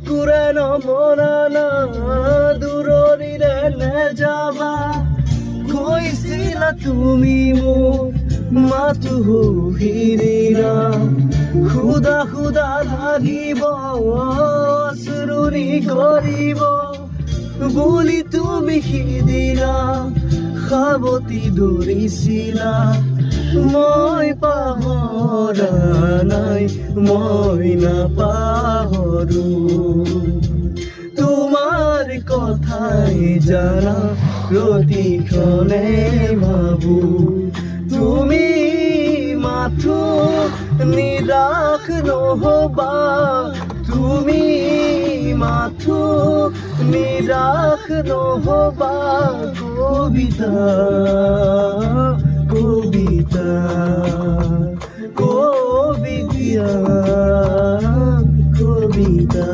Curran মৰাণা দূৰণিৰে নেযাবা কৈছিলা তুমি মোক মাতো হিৰিৰা খুদা খুদা লাগিব আচৰণি কৰিব বুলি তুমি সিদিনা সাৱটি ধৰিছিলা মই পাহৰা নাই মই নাপাহৰো তোমাৰ কথাই জানা প্ৰতিক্ষণে ভাবো তুমি মাথো নিৰাশ নহবা তুমি মাথো নিৰাশ নহবা কবিতা কবিতা কবিতা কবিতা